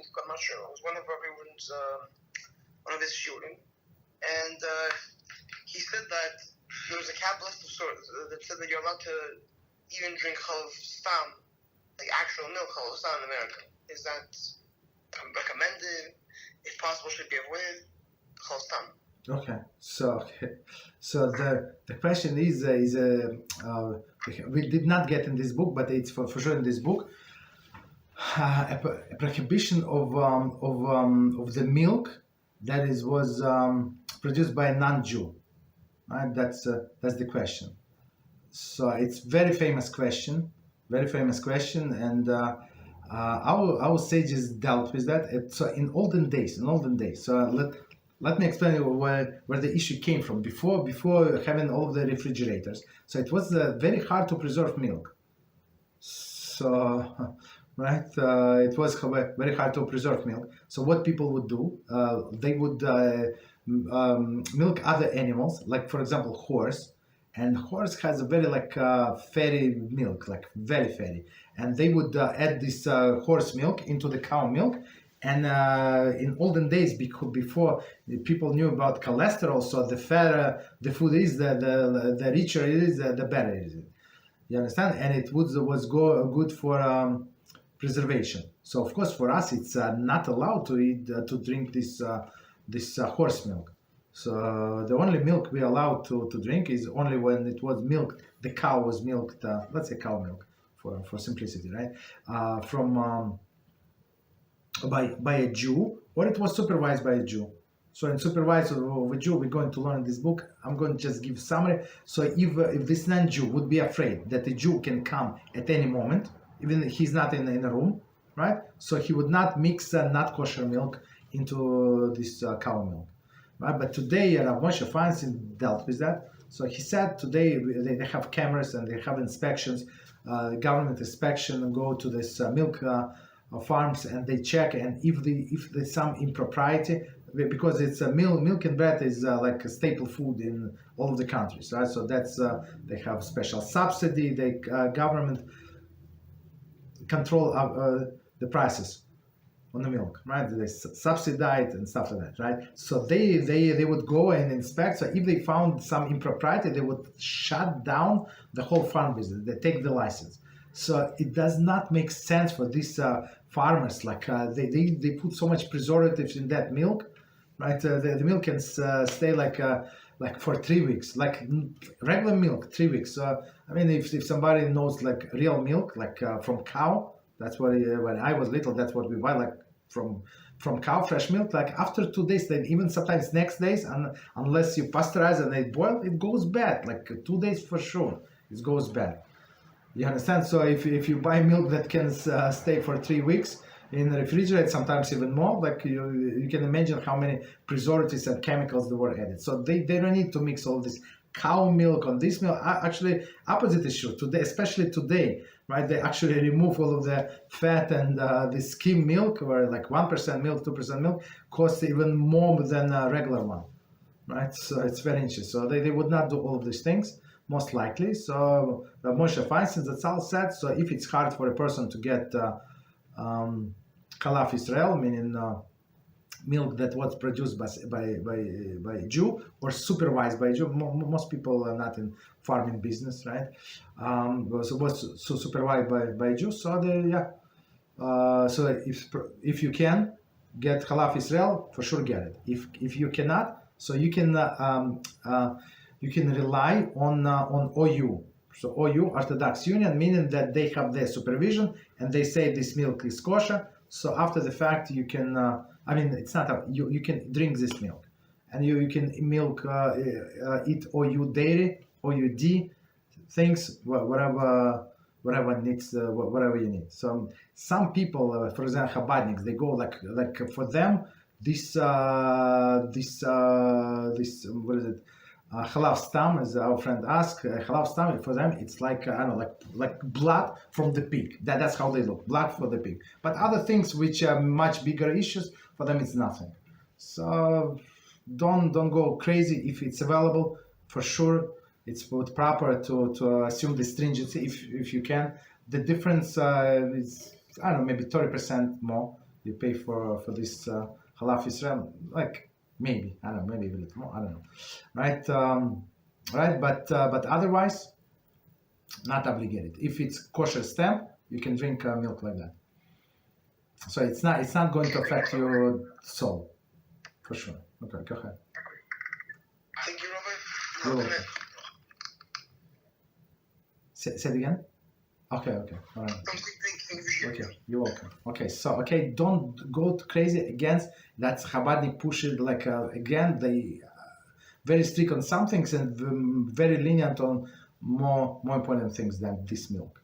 week, I'm not sure. It was one of his shurim, and he said that there was a Kabbalist of sorts that said that you're allowed to even drink Cholov Stam, like actual milk, Cholov Stam in America. Is that recommended? If possible, should be avoided? Cholov Stam. Okay, so the question is we did not get in this book, but it's for sure in this book a prohibition of the milk that was produced by a non-Jew. Right? That's the question. So it's very famous question, and our sages dealt with that. So in olden days. So let me explain you where the issue came from before having all of the refrigerators. So it was very hard to preserve milk. So, right, it was very hard to preserve milk. So what people would do, they would milk other animals, like for example horse. And horse has a very fatty milk, like very fatty. And they would add this horse milk into the cow milk. And in olden days, before people knew about cholesterol, so the fatter the food is, the richer it is, the better it is. You understand? And it was good for preservation. So of course, for us, it's not allowed to drink this horse milk. So the only milk we allowed to drink is only when it was milked. The cow was milked. Let's say cow milk for simplicity, right? By a Jew, or it was supervised by a Jew. So in supervised of a Jew, we're going to learn in this book. I'm going to just give summary. So if this non-Jew would be afraid that the Jew can come at any moment, even if he's not in a room, right? So he would not mix not kosher milk into this cow milk. Right? But today, Rav Moshe Feinstein dealt with that. So he said today they have cameras and they have inspections, government inspection, and go to this milk farms and they check, and if there's some impropriety, because it's milk and bread is like a staple food in all of the countries, right? So that's they have special subsidy. Government control the prices on the milk, right? They subsidize and stuff like that, right? So they would go and inspect. So if they found some impropriety, they would shut down the whole farm business. They take the license. So it does not make sense for these farmers. Like they put so much preservatives in that milk, right? The milk can stay like for 3 weeks, like regular milk, 3 weeks. So I mean, if somebody knows like real milk, like from cow. That's what when I was little, that's what we buy, like from cow, fresh milk. Like after 2 days, then even sometimes next days, unless you pasteurize and it boil, it goes bad. Like 2 days for sure, it goes bad. You understand? So if you buy milk that can stay for 3 weeks in the refrigerator, sometimes even more, like you can imagine how many preservatives and chemicals that were added. So they don't need to mix all this cow milk on this milk. Actually, opposite is true today, especially today, right? They actually remove all of the fat, and the skim milk, or like 1% milk, 2% milk, costs even more than a regular one, right? So it's very interesting. So they would not do all of these things, most likely. So Moshe Feinstein, that's all said. So if it's hard for a person to get Chalav Yisrael, meaning milk that was produced by a Jew or supervised by a Jew. Most people are not in farming business, right? So was supervised by a Jew. So so if you can get Chalav Yisrael, for sure get it. If you cannot, so you can rely on OU. So OU, Orthodox Union, meaning that they have their supervision and they say this milk is kosher. So after the fact, you can, it's not, you can drink this milk. And you can eat OU dairy, OUD, things, whatever needs, whatever you need. So some people, for example, Chabadniks, they go like for them, this what is it? Cholav Stam, as our friend asked, Cholav Stam, for them, it's like, like blood from the pig. That's how they look, blood for the pig. But other things which are much bigger issues, for them it's nothing. So don't go crazy if it's available. For sure, it's proper to assume the stringency if you can. The difference is, maybe 30% more. You pay for this Chalav Yisrael, like maybe I don't know, maybe a little more. I don't know, right? Right, but otherwise, not obligated. If it's kosher stamp, you can drink milk like that. So it's not going to affect your soul, for sure. Okay, go ahead. Thank you, Rabbi. You're welcome. Say it again. Okay, all right. Okay, you're welcome. Okay, so don't go crazy against that. Chabadnik pushes like again they very strict on some things and very lenient on more important things than this milk.